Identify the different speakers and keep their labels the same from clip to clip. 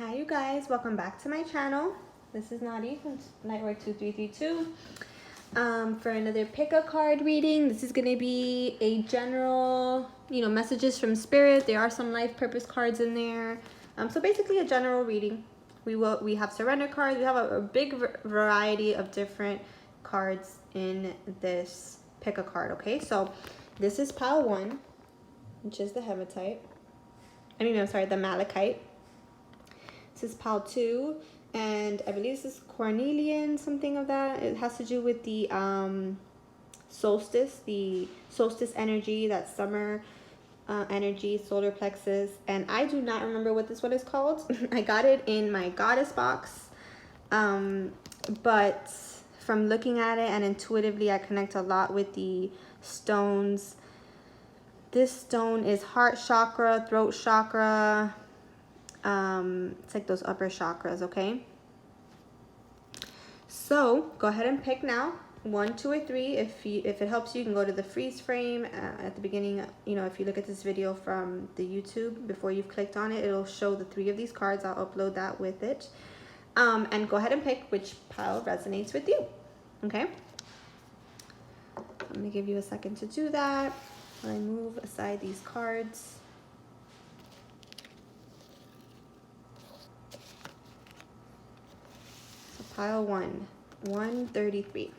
Speaker 1: Hi you guys, welcome back to my channel. This is Nadi from Lightwork2332 for another pick a card reading. This is going to be a general, messages from spirit. There are some life purpose cards in there. So basically a general reading. We have surrender cards. We have a big variety of different cards in this pick a card, okay? So this is pile 1, which is the hematite. The malachite. This is pile 2, and I believe this is cornelian, something of that. It has to do with the solstice energy, that summer energy, solar plexus. And I do not remember what this one is called. I got it in my goddess box, but from looking at it and intuitively, I connect a lot with the stones. This stone is heart chakra, throat chakra. It's like those upper chakras, okay? So go ahead and pick now 1, 2, or 3. If it helps you can go to the freeze frame at the beginning. If you look at this video from the YouTube before you've clicked on it, it'll show the 3 of these cards. I'll upload that with it. And go ahead and pick which pile resonates with you, okay? I'm gonna give you a second to do that while I move aside these cards. Pile 1, 133.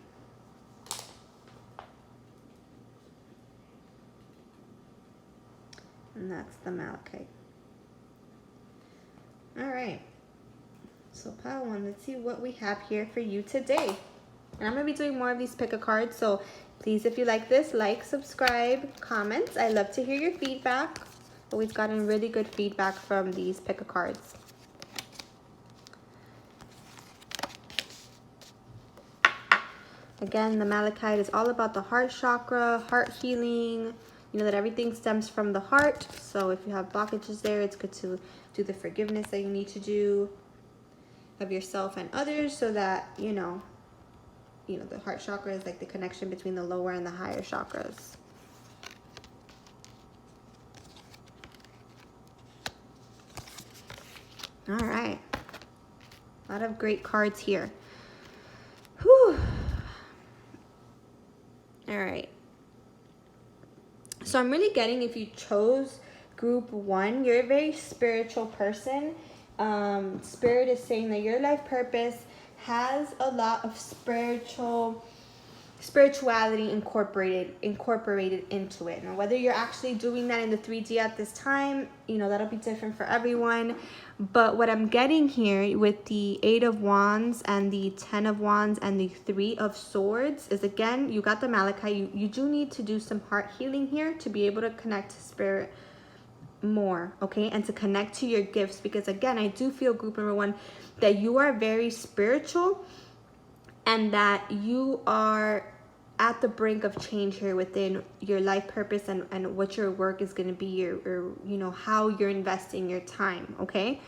Speaker 1: And that's the malachite. All right. So pile 1, let's see what we have here for you today. And I'm going to be doing more of these pick a cards. So please, if you like this, like, subscribe, comment. I love to hear your feedback. Always gotten really good feedback from these pick a cards. Again, the malachite is all about the heart chakra, heart healing. That everything stems from the heart. So if you have blockages there, it's good to do the forgiveness that you need to do of yourself and others, so that, the heart chakra is like the connection between the lower and the higher chakras. All right. A lot of great cards here. Whew. All right. So I'm really getting, if you chose group 1, you're a very spiritual person. Spirit is saying that your life purpose has a lot of spirituality incorporated into it. Now, whether you're actually doing that in the 3D at this time, that'll be different for everyone. But what I'm getting here with the 8 of Wands and the 10 of Wands and the 3 of Swords is, again, you got the malachite. You do need to do some heart healing here to be able to connect to spirit more, okay? And to connect to your gifts, because again, I do feel, group number 1, that you are very spiritual and that you are at the brink of change here within your life purpose and what your work is going to be, or how you're investing your time, okay,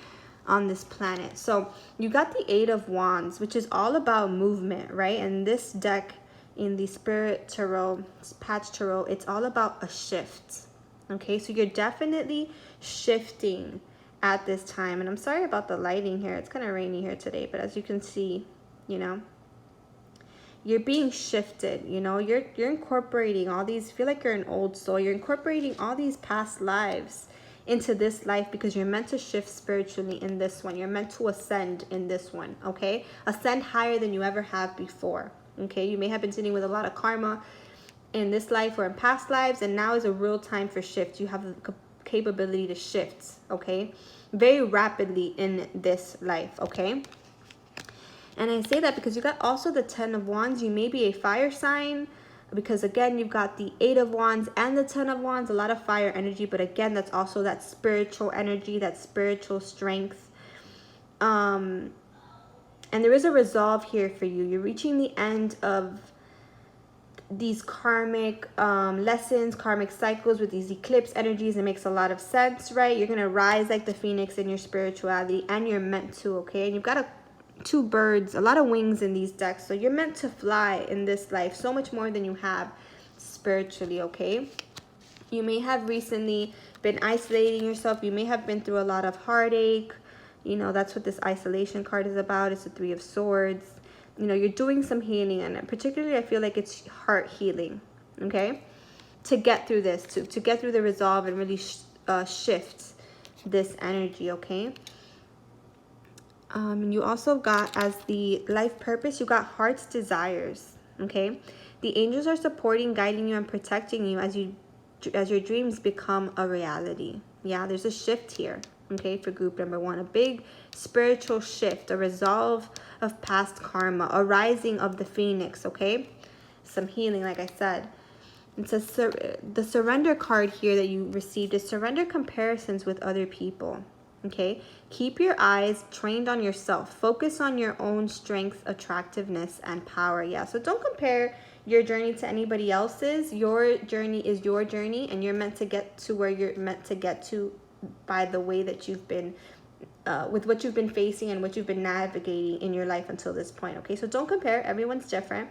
Speaker 1: on this planet. So you got the 8 of Wands, which is all about movement, right? And this deck in the Spirit Tarot, Patch Tarot, it's all about a shift, okay? So you're definitely shifting at this time. And I'm sorry about the lighting here. It's kind of rainy here today, but as you can see, you're being shifted, you're incorporating all these, feel like you're an old soul. You're incorporating all these past lives into this life, because you're meant to shift spiritually in this one. You're meant to ascend in this one, okay? Ascend higher than you ever have before, okay? You may have been dealing with a lot of karma in this life or in past lives, and now is a real time for shift. You have the capability to shift, okay? Very rapidly in this life, okay? And I say that because you got also the 10 of Wands. You may be a fire sign, because again, you've got the 8 of Wands and the 10 of Wands, a lot of fire energy. But again, that's also that spiritual energy, that spiritual strength. And there is a resolve here for you. You're reaching the end of these karmic lessons, karmic cycles with these eclipse energies. It makes a lot of sense, right? You're going to rise like the phoenix in your spirituality, and you're meant to, okay? And you've got 2 birds, a lot of wings in these decks. So you're meant to fly in this life, so much more than you have spiritually, okay? You may have recently been isolating yourself. You may have been through a lot of heartache, You know, that's what this isolation card is about. It's the Three of Swords. You know, you're doing some healing, and particularly I feel like it's heart healing, okay? To get through this, to get through the resolve and really shift this energy, okay? You also got, as the life purpose, you got heart's desires, okay? The angels are supporting, guiding you, and protecting you as your dreams become a reality. Yeah, there's a shift here, okay, for group number 1. A big spiritual shift, a resolve of past karma, a rising of the phoenix, okay? Some healing, like I said. It says the surrender card here that you received is surrender comparisons with other people. Okay, keep your eyes trained on yourself. Focus on your own strength, attractiveness, and power. Yeah, so don't compare your journey to anybody else's. Your journey is your journey, and you're meant to get to where you're meant to get to by the way that you've been, with what you've been facing and what you've been navigating in your life until this point. Okay, so don't compare. Everyone's different.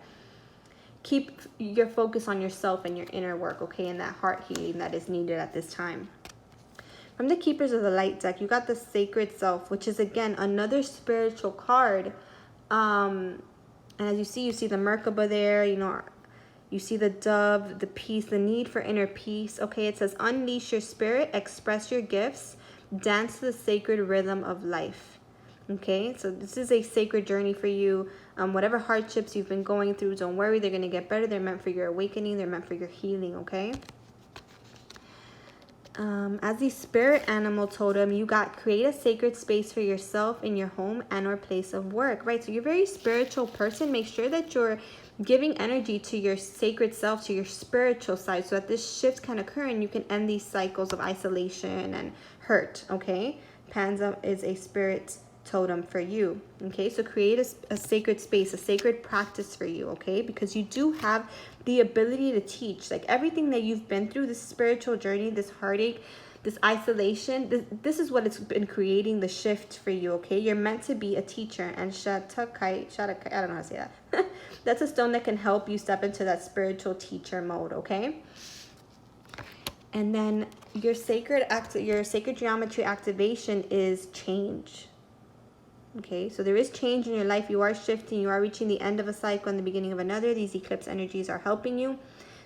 Speaker 1: Keep your focus on yourself and your inner work, okay, and that heart healing that is needed at this time. From the Keepers of the Light deck, you got the Sacred Self, which is, again, another spiritual card. And as you see the Merkaba there, you know, you see the dove, the peace, the need for inner peace. Okay, it says, unleash your spirit, express your gifts, dance to the sacred rhythm of life. Okay, so this is a sacred journey for you. Whatever hardships you've been going through, don't worry, they're going to get better. They're meant for your awakening. They're meant for your healing, okay? As the spirit animal totem, you got create a sacred space for yourself in your home and or place of work, right? So you're a very spiritual person. Make sure that you're giving energy to your sacred self, to your spiritual side, so that this shift can occur and you can end these cycles of isolation and hurt, okay? Panza is a spirit totem for you, okay? So create a sacred space, a sacred practice for you, okay? Because you do have the ability to teach. Like, everything that you've been through, this spiritual journey, this heartache, this isolation, this is what it's been creating the shift for you, okay? You're meant to be a teacher. And Shatakai, I don't know how to say that. That's a stone that can help you step into that spiritual teacher mode, okay? And then your sacred geometry activation is change. Okay, so there is change in your life. You are shifting. You are reaching the end of a cycle and the beginning of another. These eclipse energies are helping you.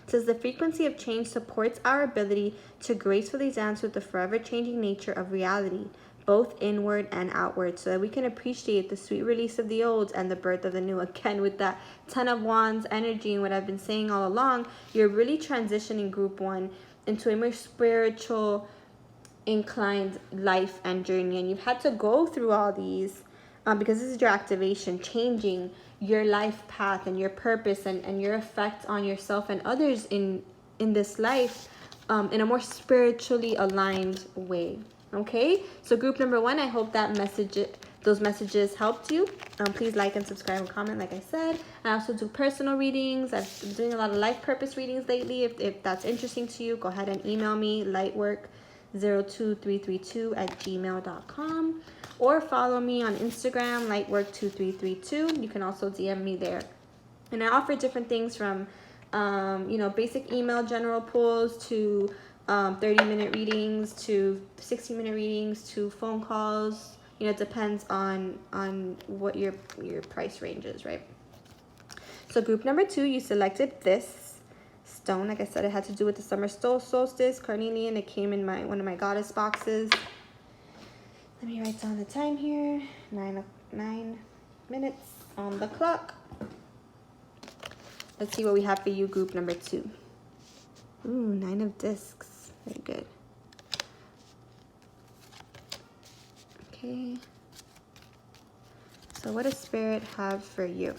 Speaker 1: It says the frequency of change supports our ability to gracefully dance with the forever changing nature of reality, both inward and outward, so that we can appreciate the sweet release of the old and the birth of the new. Again, with that 10 of Wands energy and what I've been saying all along, you're really transitioning group 1 into a more spiritual inclined life and journey. And you've had to go through all these because this is your activation, changing your life path and your purpose and your effect on yourself and others in this life in a more spiritually aligned way. Okay, so group number 1, I hope that those messages helped you. Please like and subscribe and comment, like I said. I also do personal readings. I've been doing a lot of life purpose readings lately. If that's interesting to you, go ahead and email me, lightwork02332@gmail.com, or follow me on Instagram, lightwork2332. You can also DM me there. And I offer different things from, basic email general pulls to 30-minute readings to 60-minute readings to phone calls. You know, it depends on what your price range is, right? So group number 2, you selected this stone. Like I said, it had to do with the summer solstice, carnelian. It came in one of my goddess boxes. Let me write down the time here. 9 minutes on the clock. Let's see what we have for you, group number 2. Ooh, 9 of discs. Very good. Okay. So what does Spirit have for you?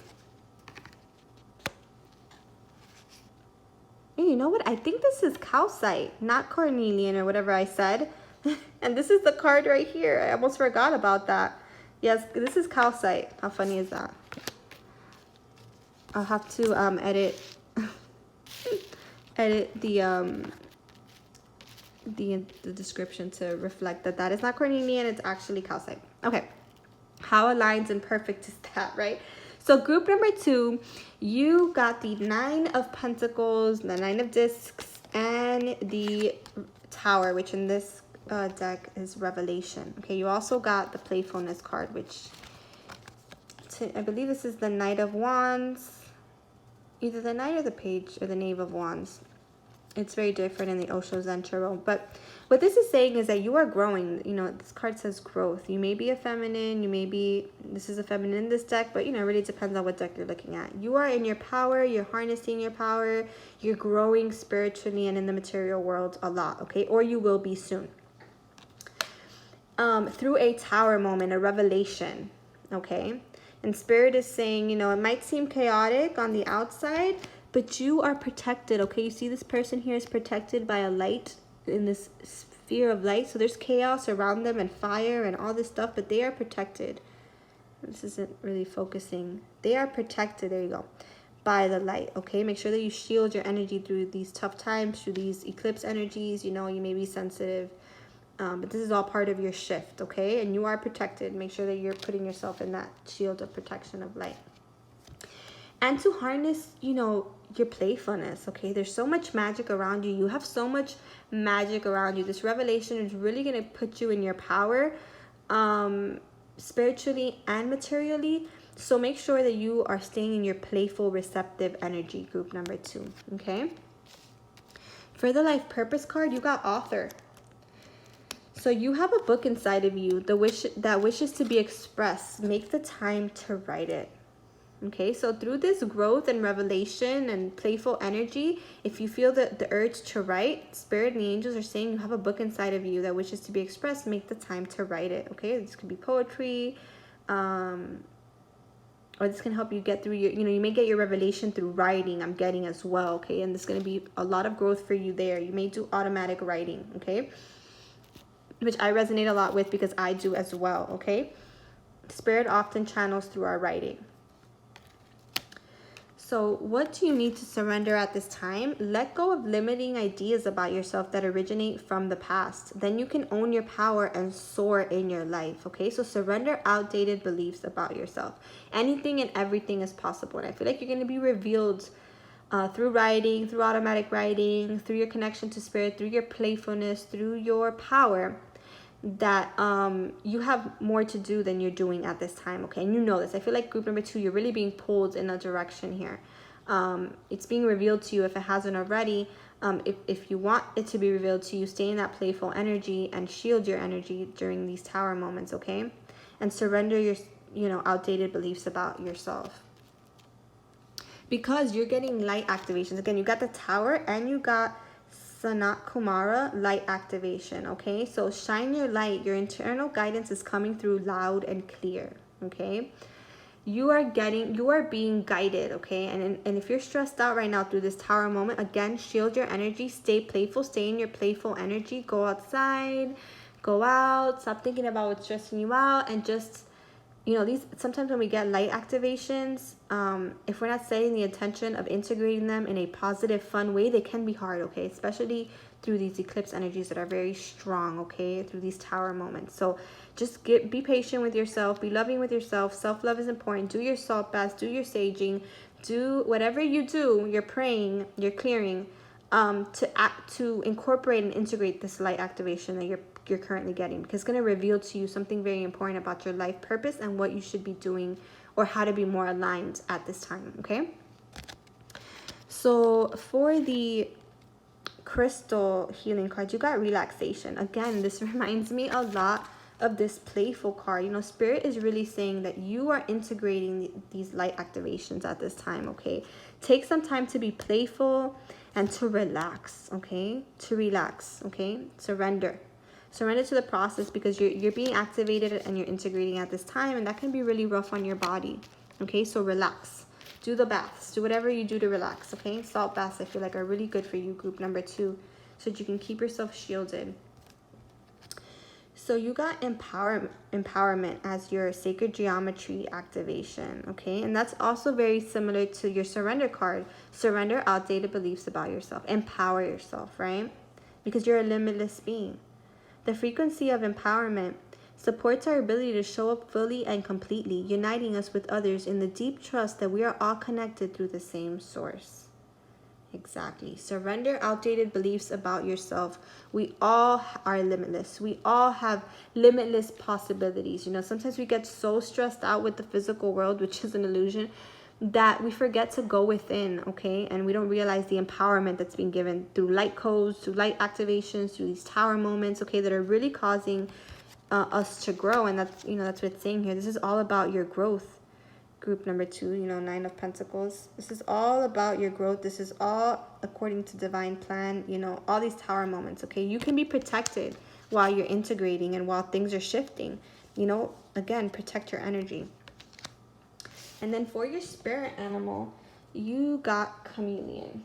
Speaker 1: Hey, you know what? I think this is calcite, not carnelian or whatever I said. And this is the card right here. I almost forgot about that. Yes, this is calcite. How funny is that? I'll have to edit the description to reflect that is not carnelian. It's actually calcite. Okay, how aligned and perfect is that, right? So group number 2, you got the 9 of Pentacles, the 9 of Discs, and the Tower, which in this deck is Revelation. Okay, you also got the Playfulness card, which I believe this is the Knight of Wands. Either the Knight or the Page or the Knave of Wands. It's very different in the Osho Zen Tarot. But what this is saying is that you are growing. You know, this card says growth. You may be a feminine. You may be, this is a feminine in this deck, but, you know, it really depends on what deck you're looking at. You are in your power. You're harnessing your power. You're growing spiritually and in the material world a lot, okay? Or you will be soon. Through a tower moment, a revelation, okay? And Spirit is saying, you know, it might seem chaotic on the outside, but you are protected, okay? You see this person here is protected by a light in this sphere of light. So there's chaos around them and fire and all this stuff, but they are protected. This isn't really focusing. They are protected, there you go, by the light, okay? Make sure that you shield your energy through these tough times, through these eclipse energies. You know, you may be sensitive, but this is all part of your shift, okay? And you are protected. Make sure that you're putting yourself in that shield of protection of light. And to harness, you know, your playfulness, okay? There's so much magic around you. You have so much magic around you. This revelation is really going to put you in your power, spiritually and materially. So make sure that you are staying in your playful, receptive energy, group number 2, okay? For the life purpose card, you got author. So you have a book inside of you, that wishes to be expressed. Make the time to write it. Okay, so through this growth and revelation and playful energy, if you feel the urge to write, Spirit and the angels are saying you have a book inside of you that wishes to be expressed. Make the time to write it. Okay, this could be poetry, or this can help you get through your, you know, you may get your revelation through writing, I'm getting as well. Okay, and there's going to be a lot of growth for you there. You may do automatic writing, okay, which I resonate a lot with because I do as well. Okay, Spirit often channels through our writing. So what do you need to surrender at this time? Let go of limiting ideas about yourself that originate from the past. Then you can own your power and soar in your life, okay? So surrender outdated beliefs about yourself. Anything and everything is possible. And I feel like you're going to be revealed through writing, through automatic writing, through your connection to Spirit, through your playfulness, through your power, that you have more to do than you're doing at this time, okay? And you know this. I feel like group number 2, you're really being pulled in a direction here. It's being revealed to you if it hasn't already. If you want it to be revealed to you, stay in that playful energy and shield your energy during these tower moments, okay? And surrender your, you know, outdated beliefs about yourself. Because you're getting light activations. Again, you got the tower and you got Sanat Kumara light activation, okay? So shine your light. Your internal guidance is coming through loud and clear, okay? You are being guided, okay? And if you're stressed out right now through this tower moment, again, shield your energy, stay playful, stay in your playful energy, go outside, go out, stop thinking about what's stressing you out, and just, you know, these, sometimes when we get light activations, if we're not setting the intention of integrating them in a positive, fun way, they can be hard, okay? Especially through these eclipse energies that are very strong, okay? Through these tower moments. So just be patient with yourself, be loving with yourself. Self-love is important. Do your salt baths, do your do whatever you do, you're praying, you're clearing, to incorporate and integrate this light activation that you're currently getting, because it's going to reveal to you something very important about your life purpose and what you should be doing or how to be more aligned at this time, okay? So for the crystal healing card, you got relaxation. Again, this reminds me a lot of this playful card. You know, Spirit is really saying that you are integrating these light activations at this time, okay? Take some time to be playful and to relax, okay? To relax, okay? Surrender to the process, because you're being activated and you're integrating at this time, and that can be really rough on your body, okay? So relax. Do the baths. Do whatever you do to relax, okay? Salt baths, I feel like, are really good for you, group number 2, so that you can keep yourself shielded. So you got empowerment as your sacred geometry activation, okay? And that's also very similar to your surrender card. Surrender outdated beliefs about yourself. Empower yourself, right? Because you're a limitless being. The frequency of empowerment supports our ability to show up fully and completely, uniting us with others in the deep trust that we are all connected through the same source. Exactly. Surrender outdated beliefs about yourself. We all are limitless. We all have limitless possibilities. You know, sometimes we get so stressed out with the physical world, which is an illusion, that we forget to go within, okay? And we don't realize the empowerment that's being given through light codes, through light activations, through these tower moments, okay, that are really causing us to grow. And that's, you know, that's what it's saying here. This is all about your growth. Group number 2, you know, 9 of Pentacles. This is all about your growth. This is all according to divine plan, you know, all these tower moments, okay? You can be protected while you're integrating and while things are shifting. You know, again, protect your energy. And then for your spirit animal, you got Chameleon.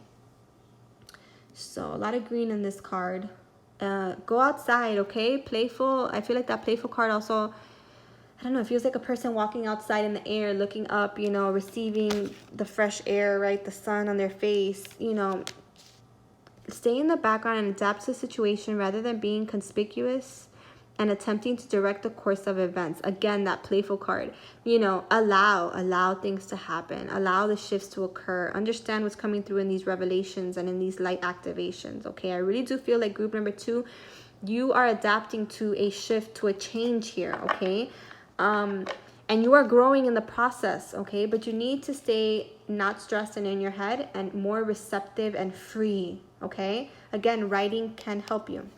Speaker 1: So a lot of green in this card. Go outside, okay? Playful. I feel like that playful card also, I don't know, it feels like a person walking outside in the air, looking up, you know, receiving the fresh air, right? The sun on their face, you know. Stay in the background and adapt to the situation rather than being conspicuous and attempting to direct the course of events. Again, that playful card, you know, allow things to happen. Allow the shifts to occur. Understand what's coming through in these revelations and in these light activations, okay? I really do feel like group number 2, you are adapting to a shift, to a change here, okay? And you are growing in the process, okay? But you need to stay not stressed and in your head and more receptive and free, okay? Again, writing can help you.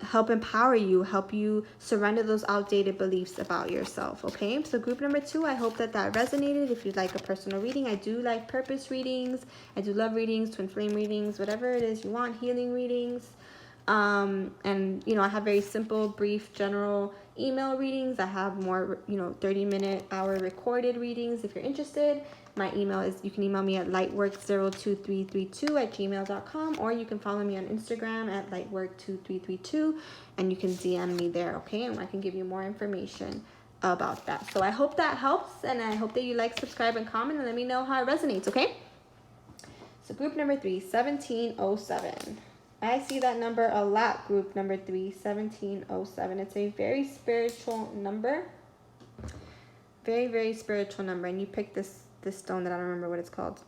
Speaker 1: Help empower you, help you surrender those outdated beliefs about yourself, okay? So group number 2, I hope that resonated. If you'd like a personal reading, I do like purpose readings. I do love readings, twin flame readings, whatever it is you want, healing readings. And, you know, I have very simple, brief, general email readings. I have more, you know, 30-minute, hour recorded readings. If you're interested, my email is, you can email me at lightwork02332@gmail.com, or you can follow me on Instagram at lightwork2332, and you can DM me there, okay? And I can give you more information about that. So I hope that helps, and I hope that you like, subscribe, and comment, and let me know how it resonates, okay? So group number 3, 1707. I see that number a lot, group number 3, 1707. It's a very spiritual number. Very, very spiritual number. And you picked this stone that I don't remember what it's called.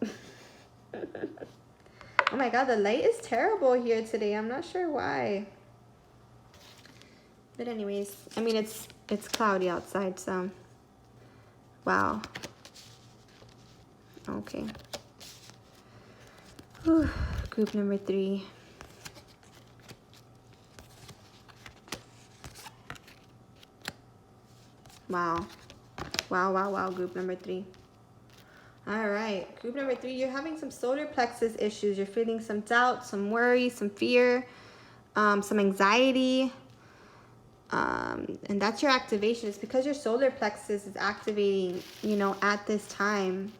Speaker 1: Oh my god, the light is terrible here today. I'm not sure why. But anyways, I mean, it's cloudy outside, so. Wow. Okay. Whew. Group number 3. Wow. Wow, group number 3. All right, group number 3, you're having some solar plexus issues. You're feeling some doubt, some worry, some fear, some anxiety. And that's your activation. It's because your solar plexus is activating, you know, at this time.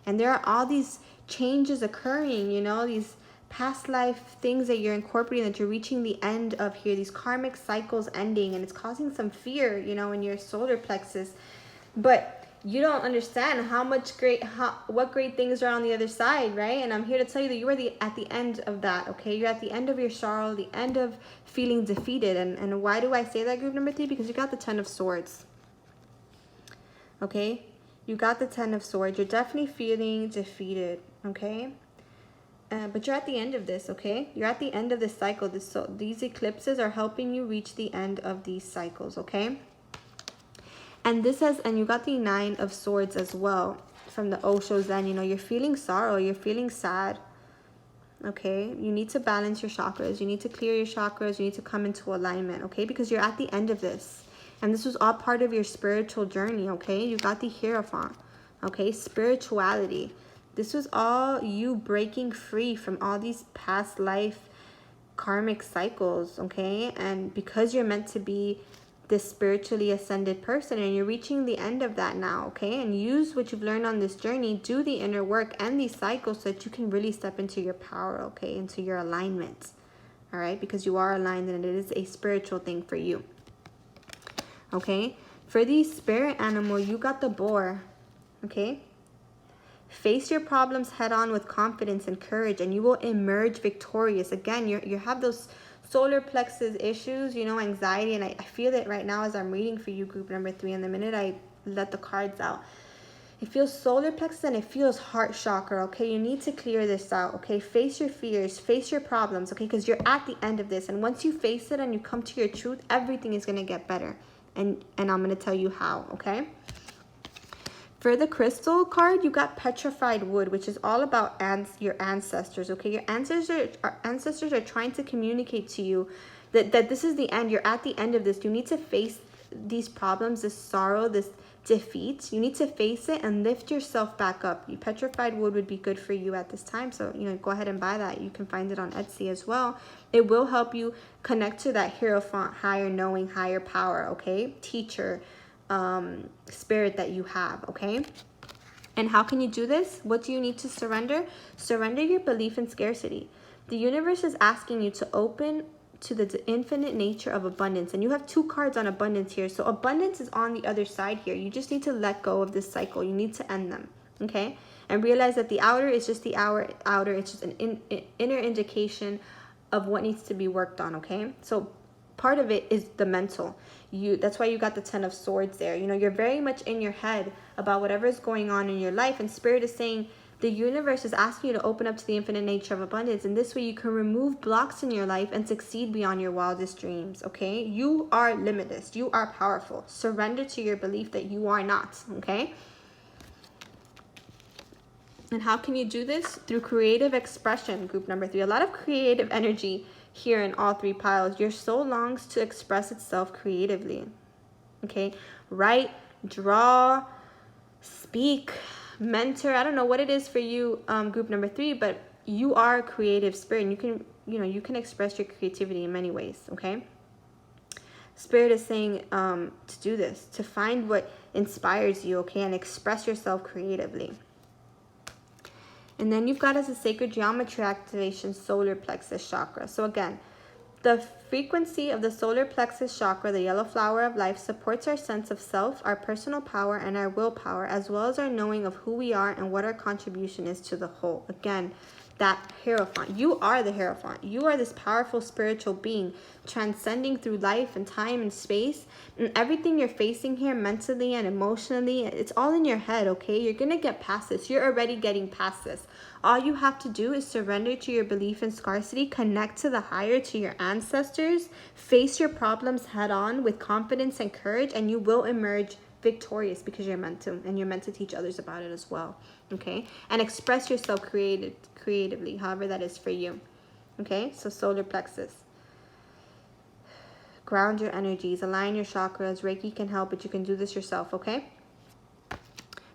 Speaker 1: And there are all these changes occurring, you know, these past life things that you're incorporating, that you're reaching the end of here, these karmic cycles ending, and it's causing some fear, you know, in your solar plexus. But you don't understand what great things are on the other side, right? And I'm here to tell you that you are at the end of that, okay? You're at the end of your sorrow, the end of feeling defeated. And why do I say that, group number 3? Because you got the 10 of Swords, okay? You got the 10 of Swords. You're definitely feeling defeated, okay? But you're at the end of this, okay? You're at the end of this cycle. These eclipses are helping you reach the end of these cycles, okay? And you got the 9 of Swords as well from the Osho Zen. You know, you're feeling sorrow, you're feeling sad, okay? You need to balance your chakras. You need to clear your chakras. You need to come into alignment, okay? Because you're at the end of this. And this was all part of your spiritual journey, okay? You got the Hierophant, okay? Spirituality. This was all you breaking free from all these past life karmic cycles, okay? And because you're meant to be this spiritually ascended person, and you're reaching the end of that now, okay? And use what you've learned on this journey, do the inner work and these cycles so that you can really step into your power, okay? Into your alignment, all right? Because you are aligned and it is a spiritual thing for you, okay? For the spirit animal, you got the Boar, okay? Face your problems head on with confidence and courage, and you will emerge victorious. Again, you have those solar plexus issues, you know, anxiety, and I feel it right now as I'm reading for you, group number 3, and the minute I let the cards out, It feels solar plexus and it feels heart chakra, okay? You need to clear this out, okay? Face your fears, face your problems, okay? Because you're at the end of this. And once you face it and you come to your truth, everything is going to get better. And I'm going to tell you how, okay? For the crystal card, you got petrified wood, which is all about your ancestors, okay? Your ancestors are trying to communicate to you that this is the end. You're at the end of this. You need to face these problems, this sorrow, this defeat. You need to face it and lift yourself back up. Petrified wood would be good for you at this time, so go ahead and buy that. You can find it on Etsy as well. It will help you connect to that hierophant, higher knowing, higher power, okay? Teacher, spirit that you have, okay? And how can you do this? What do you need to surrender? Surrender your belief in scarcity. The universe is asking you to open to the infinite nature of abundance, and you have 2 cards on abundance here. So abundance is on the other side here. You just need to let go of this cycle. You need to end them, okay? And realize that the outer is just the outer. It's just an inner indication of what needs to be worked on, okay? So part of it is the mental. That's why you got the 10 of Swords there. You're very much in your head about whatever is going on in your life, and Spirit is saying the universe is asking you to open up to the infinite nature of abundance, and this way you can remove blocks in your life and succeed beyond your wildest dreams, okay? You are limitless. You are powerful. Surrender to your belief that you are not, okay? And how can you do this? Through creative expression, group number 3. A lot of creative energy here in all 3 piles. Your soul longs to express itself creatively, okay? Write, draw, speak, mentor. I don't know what it is for you, group number 3, but you are a creative spirit, and you can express your creativity in many ways, okay? Spirit is saying to do this, to find what inspires you, okay, and express yourself creatively. And then you've got as a sacred geometry activation, solar plexus chakra. So again, the frequency of the solar plexus chakra, the yellow flower of life, supports our sense of self, our personal power, and our willpower, as well as our knowing of who we are and what our contribution is to the whole. Again, that Hierophant. You are the Hierophant. You are this powerful spiritual being transcending through life and time and space. And everything you're facing here mentally and emotionally, it's all in your head, okay? You're going to get past this. You're already getting past this. All you have to do is surrender to your belief in scarcity, connect to the higher, to your ancestors, face your problems head on with confidence and courage, and you will emerge victorious because you're meant to, and you're meant to teach others about it as well, okay? And express yourself creatively, however that is for you, okay? So solar plexus. Ground your energies, align your chakras. Reiki can help, but you can do this yourself, okay?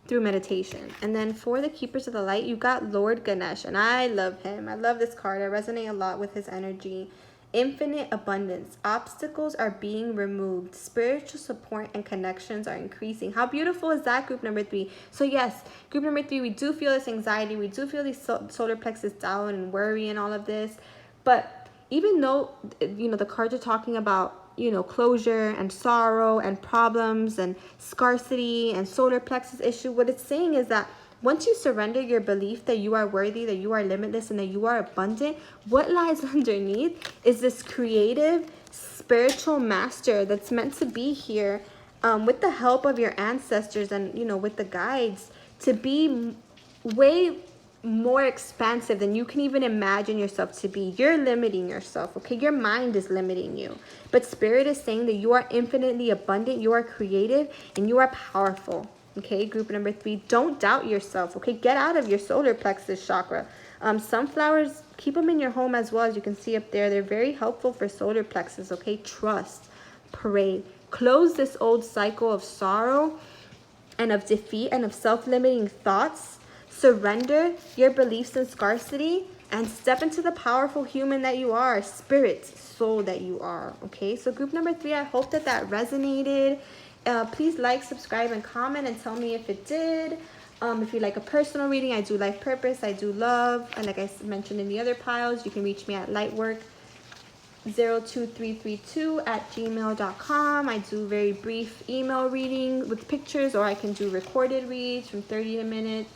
Speaker 1: Through meditation. And then for the Keepers of the Light, you got Lord Ganesh, and I love him. I love this card. I resonate a lot with his energy. Infinite abundance. Obstacles are being removed. Spiritual support and connections are increasing. How beautiful is that, group number 3? So yes, group number 3, we do feel this anxiety. We do feel these solar plexus down and worry and all of this. But even though, the cards are talking about, closure and sorrow and problems and scarcity and solar plexus issue, what it's saying is that once you surrender your belief that you are worthy, that you are limitless, and that you are abundant, what lies underneath is this creative spiritual master that's meant to be here with the help of your ancestors and, with the guides, to be way more expansive than you can even imagine yourself to be. You're limiting yourself, okay? Your mind is limiting you. But Spirit is saying that you are infinitely abundant, you are creative, and you are powerful. Okay, group number 3, don't doubt yourself, okay? Get out of your solar plexus chakra. Sunflowers, keep them in your home as well, as you can see up there. They're very helpful for solar plexus, okay? Trust, pray, close this old cycle of sorrow and of defeat and of self-limiting thoughts. Surrender your beliefs in scarcity and step into the powerful human that you are, spirit, soul that you are, okay? So group number 3, I hope that resonated. Please like, subscribe, and comment and tell me if it did. If you like a personal reading, I do life purpose, I do love, and like I mentioned in the other piles, you can reach me at lightwork02332@gmail.com. I do very brief email reading with pictures, or I can do recorded reads from 30 minutes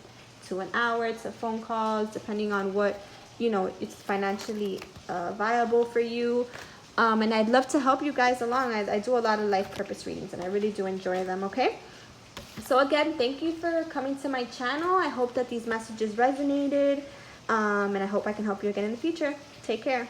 Speaker 1: to an hour to phone calls, depending on what it's financially viable for you. And I'd love to help you guys along. I do a lot of life purpose readings, and I really do enjoy them, okay? So again, thank you for coming to my channel. I hope that these messages resonated, and I hope I can help you again in the future. Take care.